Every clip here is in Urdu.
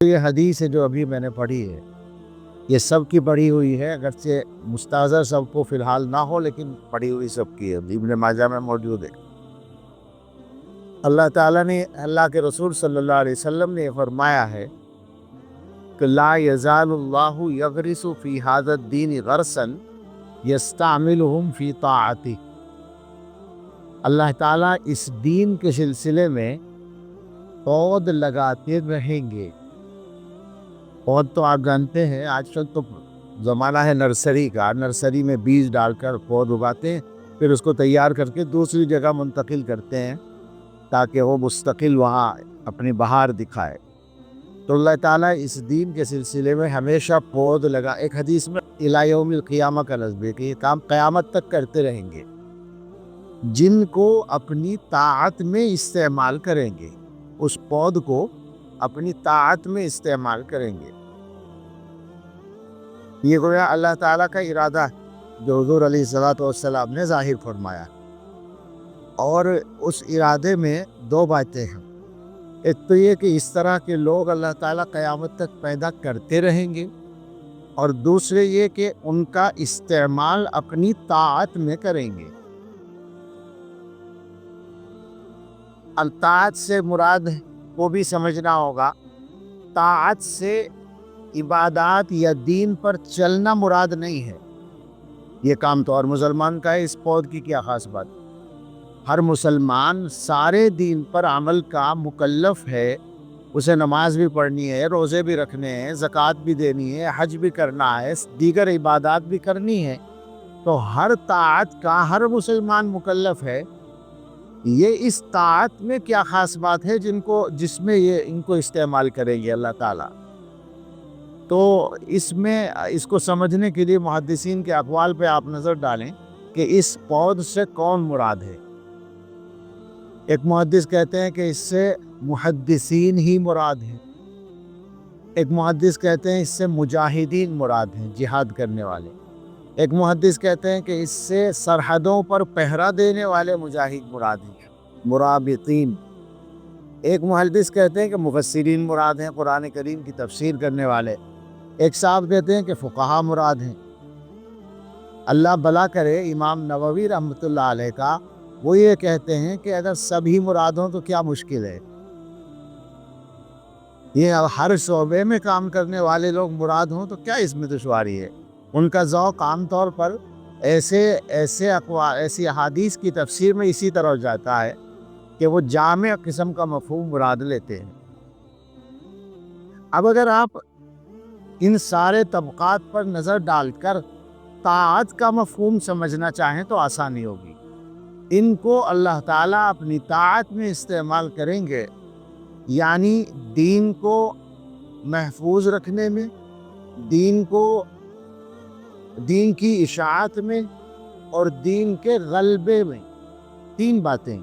یہ حدیث ہے جو ابھی میں نے پڑھی ہے، یہ سب کی پڑھی ہوئی ہے، اگرچہ مستحضر سب کو فی الحال نہ ہو، لیکن پڑھی ہوئی سب کی ہے، ابن ماجہ میں موجود ہے۔ اللہ تعالیٰ نے، اللہ کے رسول صلی اللہ علیہ وسلم نے فرمایا ہے کہ لا یزال اللہ یغرس فی ھذا الدین غرسا یستعملہم فی طاعتہ۔ اللہ تعالیٰ اس دین کے سلسلے میں پود لگاتے رہیں گے۔ پود تو آپ جانتے ہیں، آج کل تو زمانہ ہے نرسری کا، نرسری میں بیج ڈال کر پود اگاتے ہیں، پھر اس کو تیار کر کے دوسری جگہ منتقل کرتے ہیں تاکہ وہ مستقل وہاں اپنی بہار دکھائے۔ تو اللہ تعالیٰ اس دین کے سلسلے میں ہمیشہ پود لگا، ایک حدیث میں الی یوم القیامہ کا لفظ ہے کہ یہ کام قیامت تک کرتے رہیں گے، جن کو اپنی طاعت میں استعمال کریں گے، اس پود کو اپنی طاعت میں استعمال کریں گے۔ یہ گویا اللہ تعالیٰ کا ارادہ ہے جو حضور علیہ الصلوۃ والسلام نے ظاہر فرمایا، اور اس ارادے میں دو باتیں ہیں۔ ایک تو یہ کہ اس طرح کے لوگ اللہ تعالیٰ قیامت تک پیدا کرتے رہیں گے، اور دوسرے یہ کہ ان کا استعمال اپنی طاعت میں کریں گے۔ الطاعت سے مراد کو بھی سمجھنا ہوگا، طاعت سے عبادات یا دین پر چلنا مراد نہیں ہے، یہ کام تو اور مسلمان کا ہے، اس پود کی کیا خاص بات؟ ہر مسلمان سارے دین پر عمل کا مکلف ہے، اسے نماز بھی پڑھنی ہے، روزے بھی رکھنے ہیں، زکوٰۃ بھی دینی ہے، حج بھی کرنا ہے، دیگر عبادات بھی کرنی ہے، تو ہر طاعت کا ہر مسلمان مکلف ہے۔ یہ اس طاعت میں کیا خاص بات ہے جس میں یہ ان کو استعمال کریں گے اللہ تعالیٰ؟ تو اس میں اس کو سمجھنے کے لیے محدثین کے اقوال پہ آپ نظر ڈالیں کہ اس پود سے کون مراد ہے۔ ایک محدث کہتے ہیں کہ اس سے محدثین ہی مراد ہیں، ایک محدث کہتے ہیں اس سے مجاہدین مراد ہیں، جہاد کرنے والے، ایک محدث کہتے ہیں کہ اس سے سرحدوں پر پہرا دینے والے مجاہد مراد ہیں، مرابطین، ایک محدث کہتے ہیں کہ مفسرین مراد ہیں، قرآن کریم کی تفسیر کرنے والے، ایک صاحب کہتے ہیں کہ فقہا مراد ہیں۔ اللہ بھلا کرے امام نووی رحمۃ اللہ علیہ کا، وہ یہ کہتے ہیں کہ اگر سبھی مراد ہوں تو کیا مشکل ہے، یہ ہر شعبے میں کام کرنے والے لوگ مراد ہوں تو کیا اس میں دشواری ہے۔ ان کا ذوق عام طور پر ایسی احادیث کی تفسیر میں اسی طرح جاتا ہے کہ وہ جامع قسم کا مفہوم مراد لیتے ہیں۔ اب اگر آپ ان سارے طبقات پر نظر ڈال کر طاعت کا مفہوم سمجھنا چاہیں تو آسانی ہوگی۔ ان کو اللہ تعالیٰ اپنی طاعت میں استعمال کریں گے، یعنی دین کو محفوظ رکھنے میں، دین کی اشاعت میں، اور دین کے غلبے میں۔ تین باتیں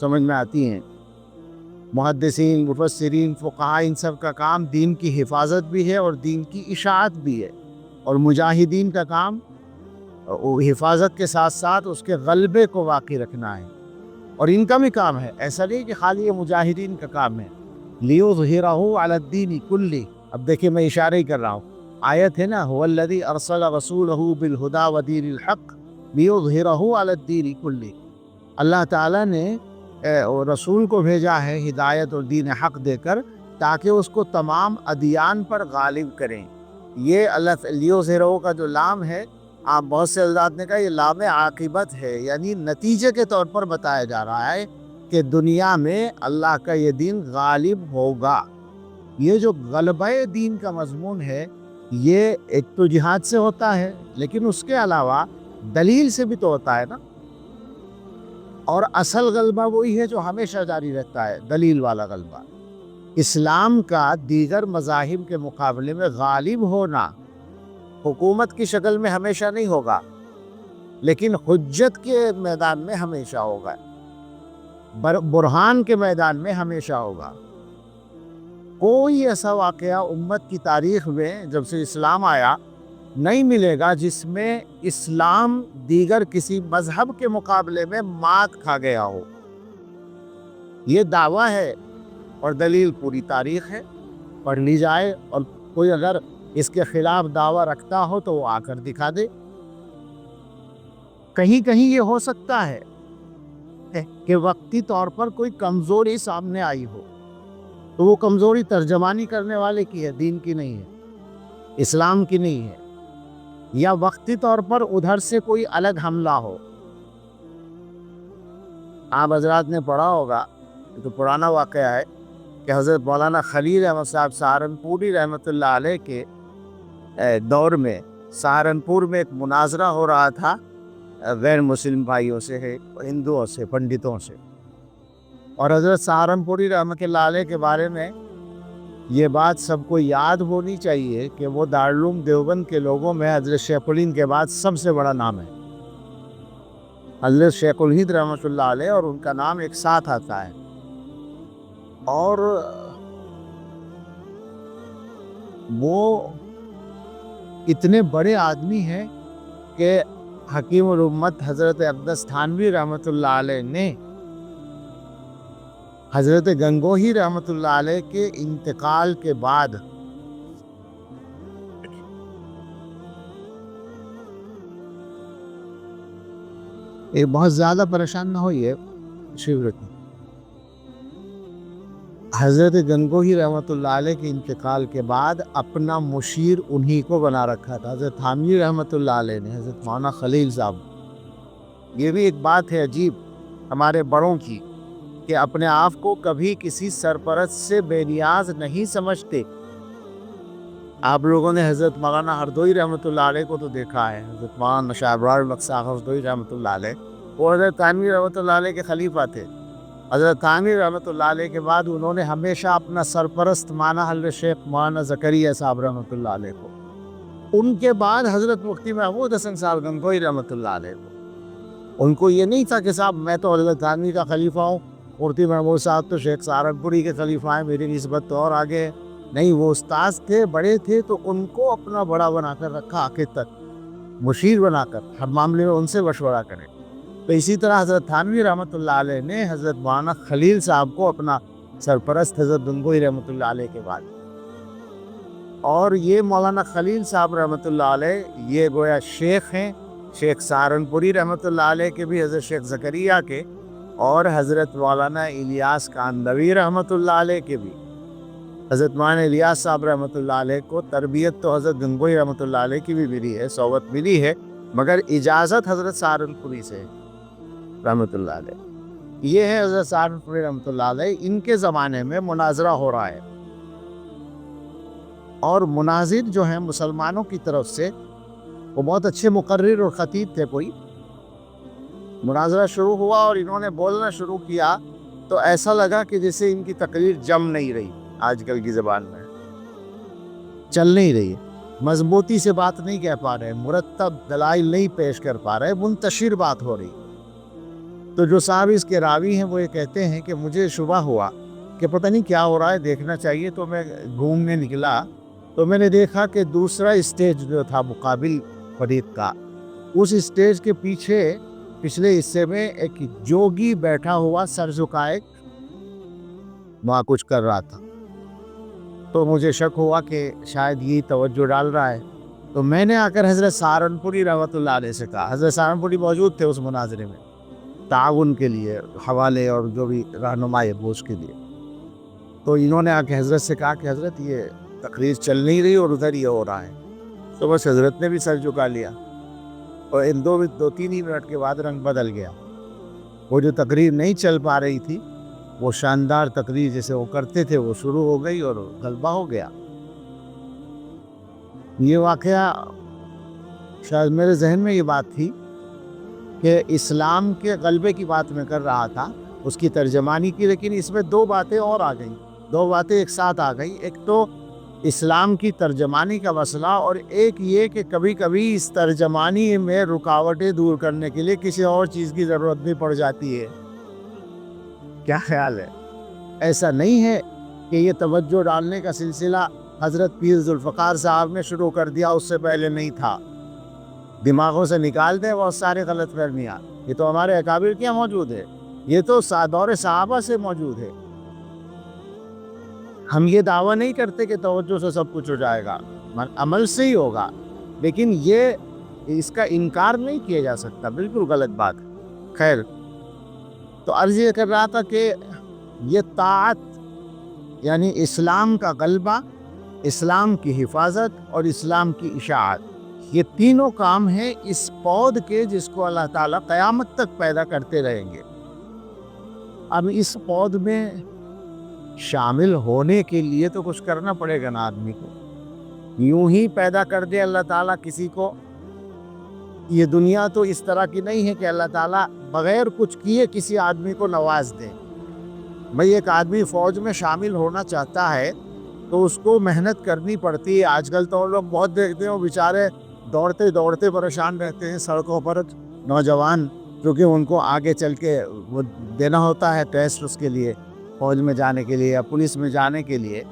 سمجھ میں آتی ہیں۔ محدثین، مفسرین، فقہاء، ان سب کا کام دین کی حفاظت بھی ہے اور دین کی اشاعت بھی ہے، اور مجاہدین کا کام حفاظت کے ساتھ ساتھ اس کے غلبے کو باقی رکھنا ہے، اور ان کا بھی کام ہے، ایسا نہیں کہ خالی یہ مجاہدین کا کام ہے۔ لِيُظْهِرَهُ عَلَى الدِّينِ كُلِّهِ، اب دیکھیں میں اشارہ ہی کر رہا ہوں، آیت ہے نا، هُوَ الَّذِي أَرْسَلَ رَسُولَهُ بِالْهُدَى وَدِينِ الْحَقِّ لِيُظْهِرَهُ عَلَى الدِّينِ كُلِّهِ۔ اللہ تعالیٰ نے رسول کو بھیجا ہے ہدایت اور دین حق دے کر، تاکہ اس کو تمام ادیان پر غالب کریں۔ یہ اللہ لِيُظْهِرَهُ کا جو لام ہے، آپ بہت سے حضرات نے کہا یہ لام عاقبت ہے، یعنی نتیجے کے طور پر بتایا جا رہا ہے کہ دنیا میں اللہ کا یہ دین غالب ہوگا۔ یہ جو غلبہ دین کا مضمون ہے، یہ ایک تو جہاد سے ہوتا ہے، لیکن اس کے علاوہ دلیل سے بھی تو ہوتا ہے نا، اور اصل غلبہ وہی ہے جو ہمیشہ جاری رہتا ہے، دلیل والا غلبہ۔ اسلام کا دیگر مذاہب کے مقابلے میں غالب ہونا حکومت کی شکل میں ہمیشہ نہیں ہوگا، لیکن حجت کے میدان میں ہمیشہ ہوگا، برہان کے میدان میں ہمیشہ ہوگا۔ کوئی ایسا واقعہ امت کی تاریخ میں جب سے اسلام آیا نہیں ملے گا جس میں اسلام دیگر کسی مذہب کے مقابلے میں مات کھا گیا ہو۔ یہ دعویٰ ہے اور دلیل پوری تاریخ ہے۔ پڑھ لی جائے، اور کوئی اگر اس کے خلاف دعویٰ رکھتا ہو تو وہ آ کر دکھا دے۔ کہیں کہیں یہ ہو سکتا ہے کہ وقتی طور پر کوئی کمزوری سامنے آئی ہو، تو وہ کمزوری ترجمانی کرنے والے کی ہے، دین کی نہیں ہے، اسلام کی نہیں ہے، یا وقتی طور پر ادھر سے کوئی الگ حملہ ہو۔ آپ حضرات نے پڑھا ہوگا، یہ تو پرانا واقعہ ہے، کہ حضرت مولانا خلیل احمد صاحب سہارنپوری رحمۃ اللہ علیہ کے دور میں سہارنپور میں ایک مناظرہ ہو رہا تھا غیر مسلم بھائیوں سے، ہندوؤں سے، پنڈتوں سے، اور حضرت سہارنپوری رحمۃ اللہ علیہ کے بارے میں یہ بات سب کو یاد ہونی چاہیے کہ وہ دارالعلوم دیوبند کے لوگوں میں حضرت شیخ الہند کے بعد سب سے بڑا نام ہے۔ حضرت شیخ الہند رحمۃ اللہ علیہ اور ان کا نام ایک ساتھ آتا ہے، اور وہ اتنے بڑے آدمی ہیں کہ حکیم الامت حضرت اقدس تھانوی رحمۃ اللہ علیہ نے حضرت گنگوہی رحمۃ اللہ علیہ کے انتقال کے بعد یہ بہت زیادہ پریشان نہ ہوئیے شیورتی، حضرت گنگوہی رحمۃ اللہ علیہ کے انتقال کے بعد اپنا مشیر انہی کو بنا رکھا تھا حضرت تھانوی رحمۃ اللہ علیہ نے، حضرت مولانا خلیل صاحب۔ یہ بھی ایک بات ہے عجیب ہمارے بڑوں کی، کہ اپنے آپ کو کبھی کسی سرپرست سے بے نیاز نہیں سمجھتے۔ آپ لوگوں نے حضرت مولانا ہردوئی رحمۃ اللہ علیہ کو تو دیکھا ہے، حضرت مولانا شاہ ابرار بخشا ہردوئی رحمۃ اللہ علیہ، وہ حضرت تھانوی رحمۃ اللہ علیہ کے خلیفہ تھے۔ حضرت تھانوی رحمۃ اللہ علیہ کے بعد انہوں نے ہمیشہ اپنا سرپرست مانا حضرت شیخ مولانا زکریا صاحب رحمۃ اللہ علیہ کو، ان کے بعد حضرت مفتی محمود حسن صاحب گنگوہی رحمۃ اللہ علیہ کو۔ ان کو یہ نہیں تھا کہ صاحب میں تو حضرت تھانوی کا خلیفہ ہوں، مفتی محمود صاحب تو شیخ سہارنپوری کے خلیفہ ہیں، میری نسبت تو اور آگے ہے۔ نہیں، وہ استاذ تھے، بڑے تھے، تو ان کو اپنا بڑا بنا کر رکھا، آخر تک مشیر بنا کر ہر معاملے میں ان سے مشورہ کریں۔ تو اسی طرح حضرت تھانوی رحمۃ اللہ علیہ نے حضرت مولانا خلیل صاحب کو اپنا سرپرست حضرت گنگوہی رحمۃ اللہ علیہ کے بعد، اور یہ مولانا خلیل صاحب رحمۃ اللہ علیہ یہ گویا شیخ ہیں، شیخ سہارنپوری رحمۃ اللہ علیہ کے بھی، حضرت شیخ زکریا کے، اور حضرت مولانا الیاس کاندھوی رحمۃ اللہ علیہ کے بھی۔ حضرت مولانا الیاس صاحب رحمۃ اللہ علیہ کو تربیت تو حضرت گنگوہی رحمۃ اللہ علیہ کی بھی ملی ہے، صحبت ملی ہے، مگر اجازت حضرت سہارنپوری سے رحمۃ اللہ علیہ۔ یہ ہے حضرت سہارنپوری رحمۃ اللہ علیہ، ان کے زمانے میں مناظرہ ہو رہا ہے، اور مناظر جو ہیں مسلمانوں کی طرف سے وہ بہت اچھے مقرر اور خطیب تھے۔ کوئی مناظرہ شروع ہوا اور انہوں نے بولنا شروع کیا تو ایسا لگا کہ جیسے ان کی تقریر جم نہیں رہی، آج کل کی زبان میں چل نہیں رہی، مضبوطی سے بات نہیں کہہ پا رہے، مرتب دلائل نہیں پیش کر پا رہے، منتشر بات ہو رہی۔ تو جو صاحب اس کے راوی ہیں وہ یہ کہتے ہیں کہ مجھے شبہ ہوا کہ پتہ نہیں کیا ہو رہا ہے، دیکھنا چاہیے، تو میں گھومنے نکلا تو میں نے دیکھا کہ دوسرا اسٹیج جو تھا مقابل فرید کا، اس اسٹیج کے پیچھے پچھلے حصے میں ایک جوگی بیٹھا ہوا سر جھکائے وہاں کچھ کر رہا تھا، تو مجھے شک ہوا کہ شاید یہ توجہ ڈال رہا ہے، تو میں نے آ کر حضرت سہارنپوری رحمۃ اللہ علیہ سے کہا، حضرت سہارنپوری موجود تھے اس مناظرے میں تعاون کے لیے، حوالے اور جو بھی رہنمائی بوجھ کے لیے، تو انہوں نے آ کے حضرت سے کہا کہ حضرت یہ تقریر چل نہیں رہی اور ادھر یہ ہو رہا ہے، تو بس حضرت نے بھی سر جھکا لیا، اور ان دو تین ہی منٹ کے بعد رنگ بدل گیا۔ وہ جو تقریر نہیں چل پا رہی تھی، وہ شاندار تقریر جیسے وہ کرتے تھے وہ شروع ہو گئی اور غلبہ ہو گیا۔ یہ واقعہ شاید میرے ذہن میں یہ بات تھی کہ اسلام کے غلبے کی بات میں کر رہا تھا، اس کی ترجمانی کی، لیکن اس میں دو باتیں اور آ گئیں، دو باتیں ایک ساتھ آ گئی۔ ایک تو اسلام کی ترجمانی کا مسئلہ، اور ایک یہ کہ کبھی کبھی اس ترجمانی میں رکاوٹیں دور کرنے کے لیے کسی اور چیز کی ضرورت بھی پڑ جاتی ہے۔ کیا خیال ہے؟ ایسا نہیں ہے کہ یہ توجہ ڈالنے کا سلسلہ حضرت پیر ذوالفقار صاحب نے شروع کر دیا، اس سے پہلے نہیں تھا۔ دماغوں سے نکال دیں بہت سارے غلط فہمیاں، یہ تو ہمارے اکابر کیا موجود ہے، یہ تو دور صحابہ سے موجود ہے۔ ہم یہ دعویٰ نہیں کرتے کہ توجہ سے سب کچھ ہو جائے گا، عمل سے ہی ہوگا، لیکن یہ اس کا انکار نہیں کیا جا سکتا، بالکل غلط بات ہے۔ خیر، تو عرض یہ کر رہا تھا کہ یہ طاعت یعنی اسلام کا غلبہ، اسلام کی حفاظت اور اسلام کی اشاعت، یہ تینوں کام ہیں اس پود کے جس کو اللہ تعالیٰ قیامت تک پیدا کرتے رہیں گے۔ اب اس پود میں شامل ہونے کے لیے تو کچھ کرنا پڑے گا نا آدمی کو۔ یوں ہی پیدا کر دے اللہ تعالیٰ کسی کو؟ یہ دنیا تو اس طرح کی نہیں ہے کہ اللہ تعالیٰ بغیر کچھ کیے کسی آدمی کو نواز دے۔ بھئی ایک آدمی فوج میں شامل ہونا چاہتا ہے تو اس کو محنت کرنی پڑتی ہے۔ آج کل تو لوگ بہت دیکھتے ہیں وہ بیچارے دوڑتے دوڑتے پریشان رہتے ہیں سڑکوں پر، نوجوان، کیونکہ ان کو آگے چل کے وہ دینا ہوتا ہے ٹیسٹ اس کے لیے، فوج میں جانے کے لیے یا پولیس میں جانے کے لیے۔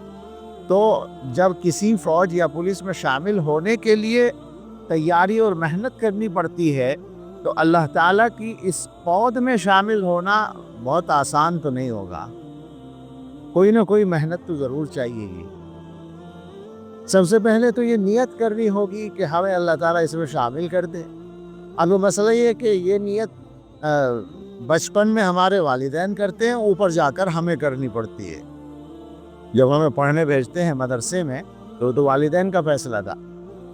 تو جب کسی فوج یا پولیس میں شامل ہونے کے لیے تیاری اور محنت کرنی پڑتی ہے تو اللہ تعالیٰ کی اس پود میں شامل ہونا بہت آسان تو نہیں ہوگا، کوئی نہ کوئی محنت تو ضرور چاہیے گی۔ سب سے پہلے تو یہ نیت کرنی ہوگی کہ ہمیں اللہ تعالیٰ اس میں شامل کر دے۔ اب وہ مسئلہ یہ ہے کہ یہ نیت بچپن میں ہمارے والدین کرتے ہیں، اوپر جا کر ہمیں کرنی پڑتی ہے۔ جب ہمیں پڑھنے بھیجتے ہیں مدرسے میں تو والدین کا فیصلہ تھا،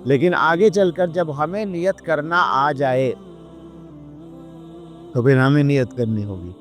لیکن آگے چل کر جب ہمیں نیت کرنا آ جائے تو پھر ہمیں نیت کرنی ہوگی۔